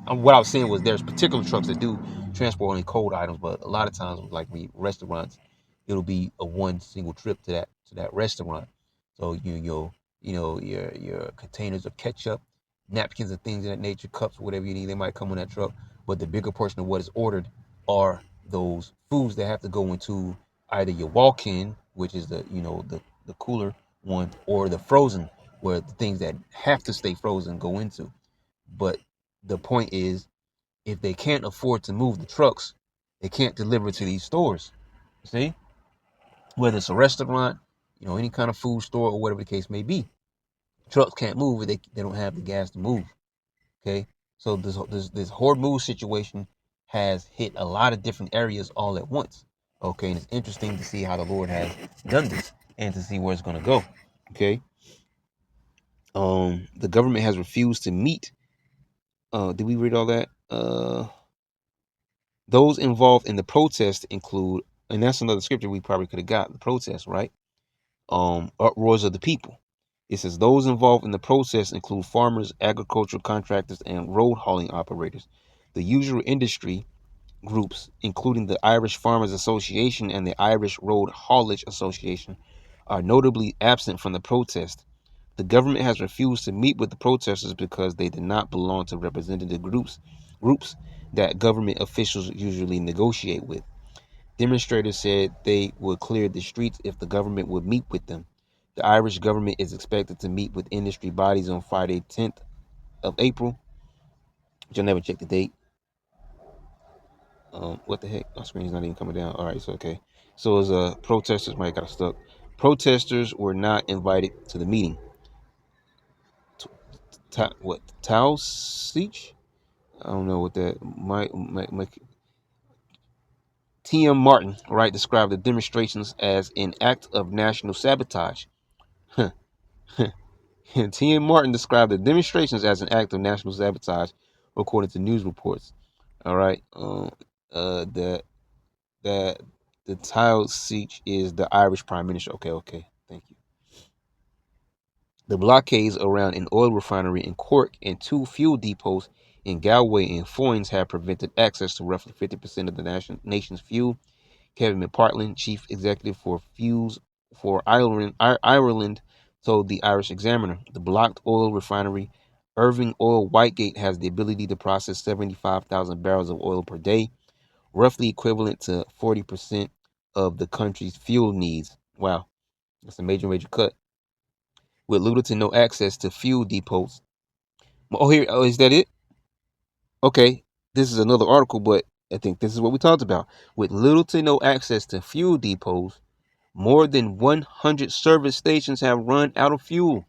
What I was saying was there's particular trucks that do transport only cold items, but a lot of times, like restaurants, it'll be a one single trip to that restaurant. So your containers of ketchup, napkins, and things of that nature, cups, whatever you need, they might come on that truck. But the bigger portion of what is ordered are those foods that have to go into either your walk-in, which is the cooler one, or the frozen, where the things that have to stay frozen go into. But the point is, if they can't afford to move the trucks, they can't deliver to these stores. See, whether it's a restaurant, any kind of food store or whatever the case may be, trucks can't move if they don't have the gas to move. Okay, so this Hormuz situation has hit a lot of different areas all at once. Okay, and it's interesting to see how the Lord has done this and to see where it's going to go. Okay, the government has refused to meet. Did we read all that? Those involved in the protest include, and that's another scripture we probably could have got, the protest, right? Uproars of the people. It says those involved in the protest include farmers, agricultural contractors, and road hauling operators. The usual industry groups, including the Irish Farmers Association and the Irish Road Haulage Association, are notably absent from the protest. The government has refused to meet with the protesters because they did not belong to representative groups that government officials usually negotiate with. Demonstrators said they would clear the streets if the government would meet with them. The Irish government is expected to meet with industry bodies on Friday, 10th of April, which I never checked the date. What the heck? My screen's not even coming down. All right, so okay. So as protesters might got stuck. Protesters were not invited to the meeting. What Tau Siege? I don't know what that my T.M. Martin, right, described the demonstrations as an act of national sabotage. T.M. Martin described the demonstrations as an act of national sabotage, according to news reports. All right, the that the Tile Siege is the Irish Prime Minister. Okay, thank you. The blockades around an oil refinery in Cork and two fuel depots in Galway and Foynes have prevented access to roughly 50% of the nation's fuel. Kevin McPartland, chief executive for Fuels for Ireland, told the Irish Examiner the blocked oil refinery, Irving Oil Whitegate, has the ability to process 75,000 barrels of oil per day, roughly equivalent to 40% of the country's fuel needs. Wow, that's a major cut. With little to no access to fuel depots. Oh, is that it? Okay, this is another article, but I think this is what we talked about. With little to no access to fuel depots, more than 100 service stations have run out of fuel.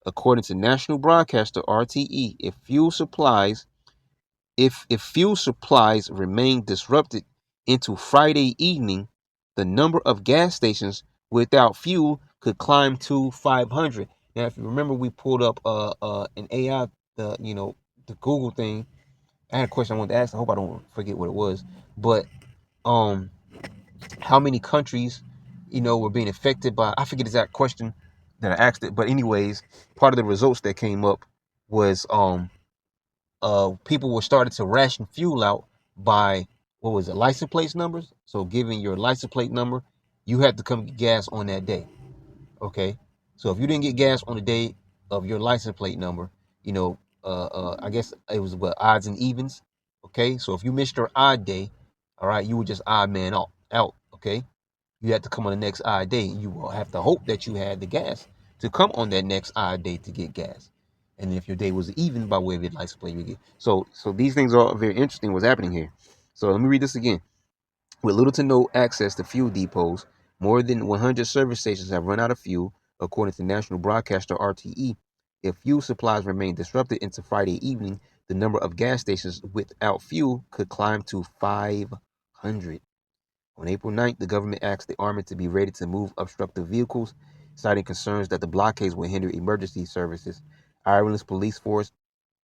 According to national broadcaster RTE, if fuel supplies remain disrupted into Friday evening, the number of gas stations without fuel could climb to 500. Now, if you remember, we pulled up an AI, the Google thing. I had a question I wanted to ask. I hope I don't forget what it was. But how many countries, were being affected by, I forget the exact question that I asked it, but anyways, part of the results that came up was people were starting to ration fuel out by, what was it, license plate numbers. So giving your license plate number, you had to come get gas on that day. Okay, so if you didn't get gas on the day of your license plate number, you know, I guess it was what, odds and evens. Okay, so if you missed your odd day, all right, you were just odd man out. Okay, you had to come on the next odd day. You will have to hope that you had the gas to come on that next odd day to get gas. And then if your day was even by way of your license plate, you get. So these things are very interesting. What's happening here? So let me read this again. With little to no access to fuel depots, more than 100 service stations have run out of fuel, according to national broadcaster RTE. If fuel supplies remain disrupted into Friday evening, the number of gas stations without fuel could climb to 500. On April 9th, the government asked the Army to be ready to move obstructive vehicles, citing concerns that the blockades will hinder emergency services. Ireland's police force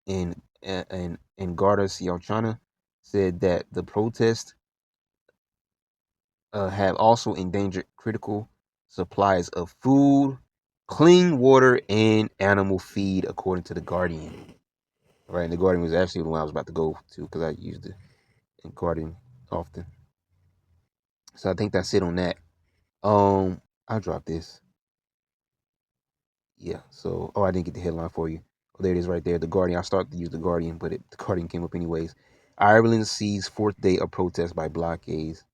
in Garda Síochána said that the protests have also endangered critical supplies of food, clean water, and animal feed, according to the Guardian. Right, and the Guardian was actually the one I was about to go to because I use the Guardian often. So I think that's it on that. I'll drop this. Yeah. So, I didn't get the headline for you. Oh, there it is, right there. The Guardian. I started to use the Guardian, but the Guardian came up anyways. Ireland sees fourth day of protest by blockades,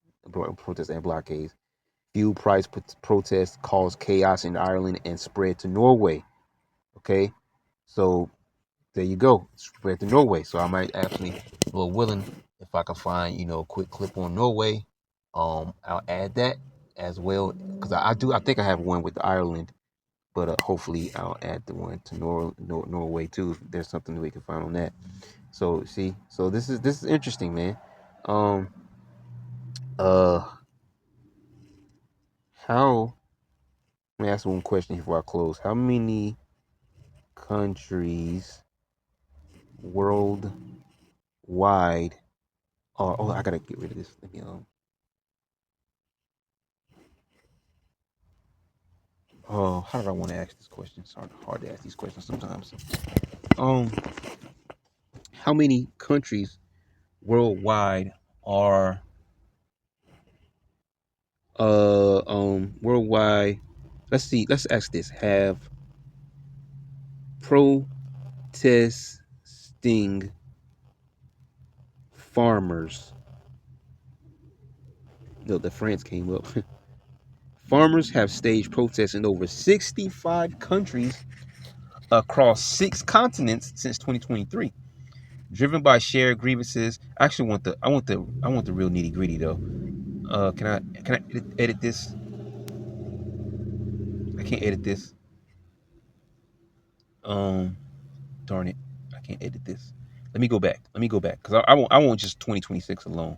protests and blockades. Fuel price protests caused chaos in Ireland and spread to Norway. Okay, so there you go, spread to Norway. So I might actually, well, willing, if I can find, a quick clip on Norway, I'll add that as well because I think I have one with Ireland, but hopefully I'll add the one to Norway too. If there's something we can find on that. So see, so this is interesting, man. Um, uh, how? Let me ask one question before I close. How many countries worldwide are? Oh, I gotta get rid of this. Let me Oh, how did I want to ask this question? It's hard to ask these questions sometimes. Um, how many countries worldwide are worldwide? Let's see. Let's ask this. Have protesting farmers? No, the France came up. Farmers have staged protests in over 65 countries across 6 continents since 2023, driven by shared grievances. I actually want the real nitty gritty though. Can I edit this? I can't edit this. Um, darn it, I can't edit this. Let me go back. Because I want just 2026 alone,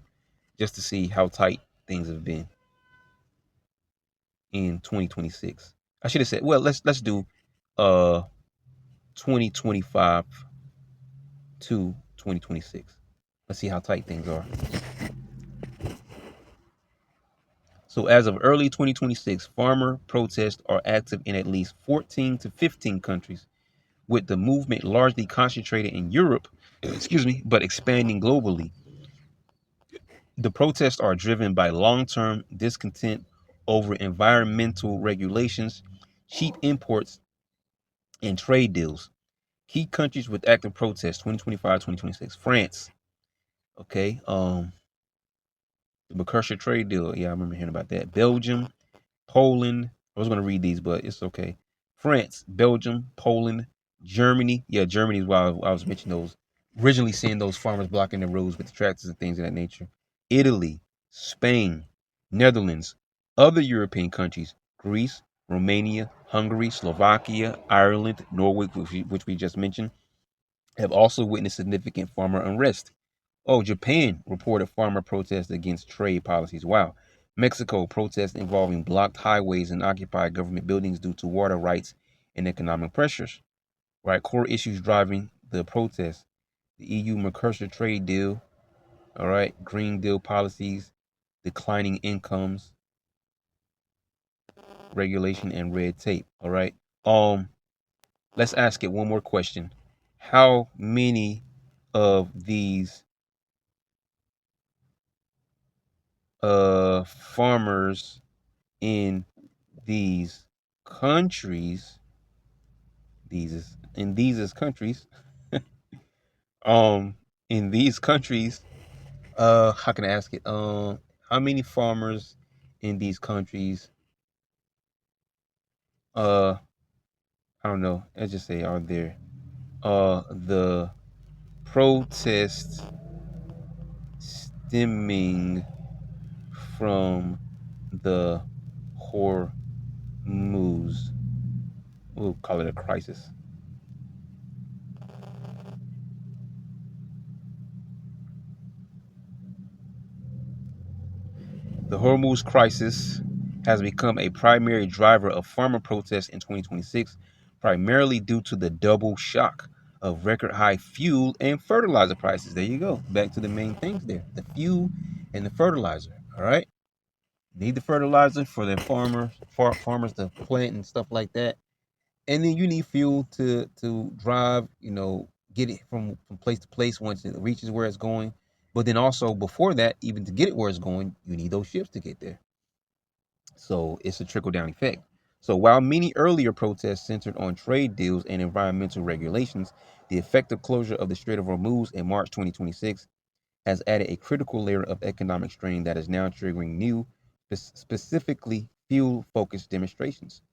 just to see how tight things have been in 2026. I should have said, well, let's do uh 2025 to 2026. Let's see how tight things are. So as of early 2026, farmer protests are active in at least 14 to 15 countries, with the movement largely concentrated in Europe, excuse me, but expanding globally. The protests are driven by long-term discontent over environmental regulations, cheap imports, and trade deals. Key countries with active protests 2025, 2026. France, okay. The Mercosur trade deal. Yeah, I remember hearing about that. Belgium, Poland. I was going to read these, but it's okay. France, Belgium, Poland, Germany. Yeah, Germany is why I was mentioning those. Originally seeing those farmers blocking the roads with the tractors and things of that nature. Italy, Spain, Netherlands, other European countries, Greece, Romania, Hungary, Slovakia, Ireland, Norway, which we just mentioned, have also witnessed significant farmer unrest. Oh, Japan reported farmer protests against trade policies. Wow. Mexico protests involving blocked highways and occupied government buildings due to water rights and economic pressures. Right. Core issues driving the protests. The EU Mercosur trade deal. All right. Green Deal policies, declining incomes, regulation, and red tape. All right. Um, let's ask it one more question. How many of these farmers in these countries, countries, in these countries, how can I ask it? How many farmers in these countries, uh, I don't know, let's just say, are there, the protests stemming from the Hormuz, we'll call it a crisis. The Hormuz crisis has become a primary driver of farmer protests in 2026, primarily due to the double shock of record high fuel and fertilizer prices. There you go. Back to the main things there. The fuel and the fertilizer. All right. Need the fertilizer for their farmers to plant and stuff like that. And then you need fuel to drive, get it from place to place once it reaches where it's going. But then also before that, even to get it where it's going, you need those ships to get there. So it's a trickle down effect. So while many earlier protests centered on trade deals and environmental regulations, the effective closure of the Strait of Hormuz in March 2026 has added a critical layer of economic strain that is now triggering new, specifically fuel-focused demonstrations.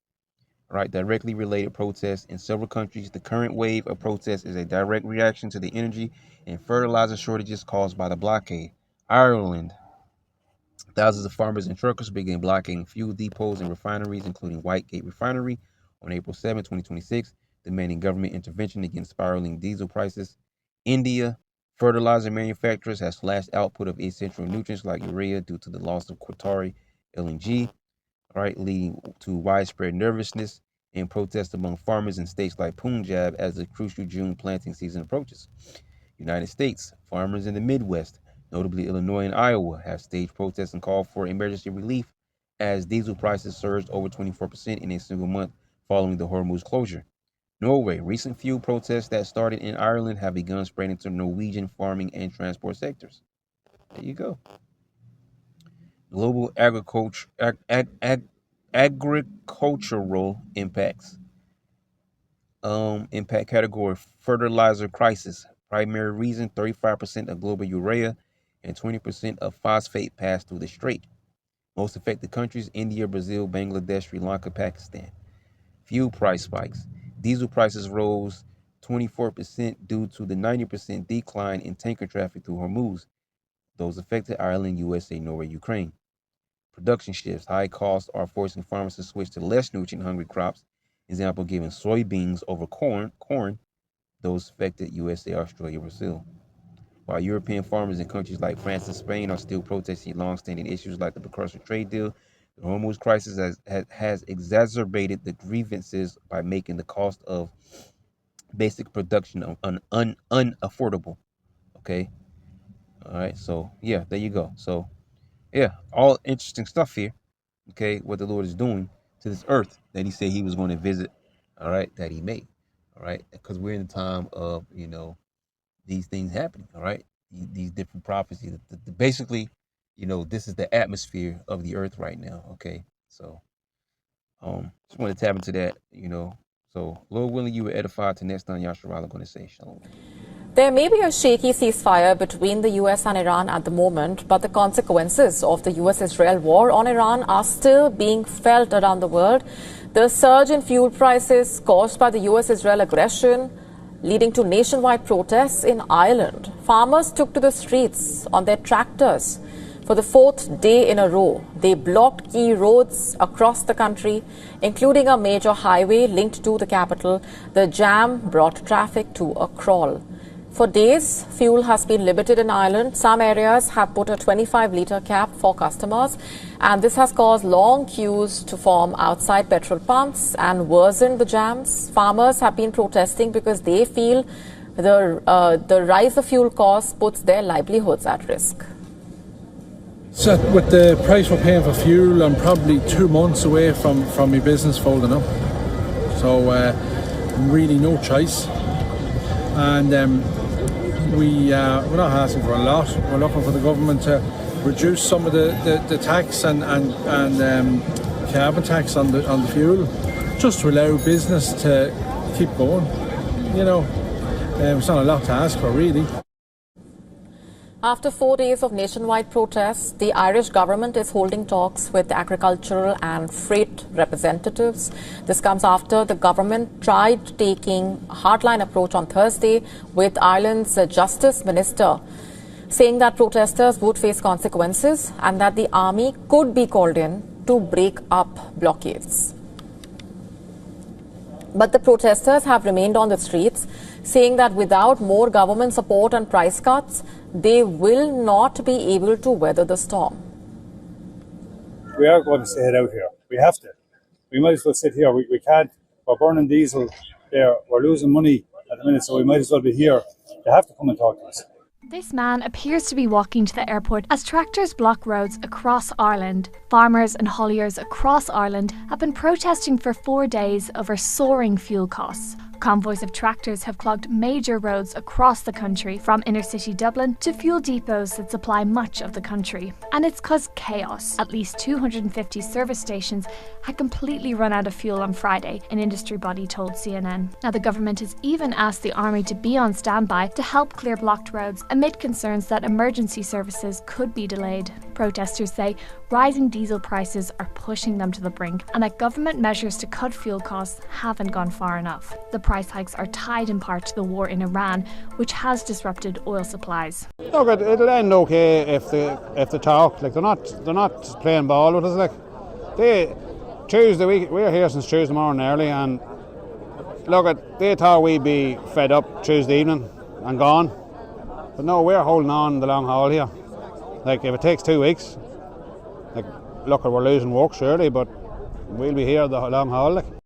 Right, directly related protests in several countries. The current wave of protests is a direct reaction to the energy and fertilizer shortages caused by the blockade. Ireland, thousands of farmers and truckers began blocking fuel depots and refineries, including Whitegate Refinery, on April 7, 2026, demanding government intervention against spiraling diesel prices. India, fertilizer manufacturers have slashed output of essential nutrients like urea due to the loss of Qatari LNG, right, leading to widespread nervousness and protests among farmers in states like Punjab as the crucial June planting season approaches. United States, farmers in the Midwest, notably Illinois and Iowa, have staged protests and called for emergency relief as diesel prices surged over 24% in a single month following the Hormuz closure. Norway, recent fuel protests that started in Ireland have begun spreading to Norwegian farming and transport sectors. There you go. Global agricultural impacts. Impact category: fertilizer crisis. Primary reason: 35% of global urea and 20% of phosphate pass through the strait. Most affected countries: India, Brazil, Bangladesh, Sri Lanka, Pakistan. Fuel price spikes. Diesel prices rose 24% due to the 90% decline in tanker traffic through Hormuz. Those affected: Ireland, USA, Norway, Ukraine. Production shifts. High costs are forcing farmers to switch to less nutrient-hungry crops. Example given: soybeans over corn. Those affected: USA, Australia, Brazil. While European farmers in countries like France and Spain are still protesting long-standing issues like the precursor trade deal, the Hormuz crisis has exacerbated the grievances by making the cost of basic production unaffordable. Okay. All right. So yeah, there you go. So yeah, all interesting stuff here. Okay, what the Lord is doing to this earth that He said He was going to visit. All right, that He made. All right, because we're in the time of these things happening. All right, these different prophecies. Basically, this is the atmosphere of the earth right now. Okay, so just want to tap into that. So Lord willing, you were edified. To next time, Yasharala, I'm going to say shalom. There may be a shaky ceasefire between the US and Iran at the moment, but the consequences of the US-Israel war on Iran are still being felt around the world. The surge in fuel prices caused by the US-Israel aggression, leading to nationwide protests in Ireland. Farmers took to the streets on their tractors for the fourth day in a row. They blocked key roads across the country, including a major highway linked to the capital. The jam brought traffic to a crawl. For days, fuel has been limited in Ireland. Some areas have put a 25-litre cap for customers, and this has caused long queues to form outside petrol pumps and worsened the jams. Farmers have been protesting because they feel the rise of fuel costs puts their livelihoods at risk. So with the price we're paying for fuel, I'm probably 2 months away from my business folding up. So really no choice. And we're not asking for a lot. We're looking for the government to reduce some of the tax and carbon tax on the fuel. just to allow business to keep going. It's not a lot to ask for, really. After 4 days of nationwide protests, the Irish government is holding talks with agricultural and freight representatives. This comes after the government tried taking a hardline approach on Thursday with Ireland's Justice Minister, saying that protesters would face consequences and that the army could be called in to break up blockades. But the protesters have remained on the streets, saying that without more government support and price cuts, they will not be able to weather the storm. We are going to stay it out here. We have to. We might as well sit here. We can't. We're burning diesel there. We're losing money at the minute, so we might as well be here. They have to come and talk to us. This man appears to be walking to the airport as tractors block roads across Ireland. Farmers and hauliers across Ireland have been protesting for 4 days over soaring fuel costs. Convoys of tractors have clogged major roads across the country, from inner-city Dublin to fuel depots that supply much of the country. And it's caused chaos. At least 250 service stations had completely run out of fuel on Friday, an industry body told CNN. Now, the government has even asked the army to be on standby to help clear blocked roads amid concerns that emergency services could be delayed. Protesters say rising diesel prices are pushing them to the brink and that government measures to cut fuel costs haven't gone far enough. The price hikes are tied in part to the war in Iran, which has disrupted oil supplies. Look, it'll end okay if they talk. Like they're not playing ball with us. Like we're here since Tuesday morning early, and look, they thought we'd be fed up Tuesday evening and gone, but no, we're holding on the long haul here. Like if it takes 2 weeks, we're losing work surely, but we'll be here the long haul.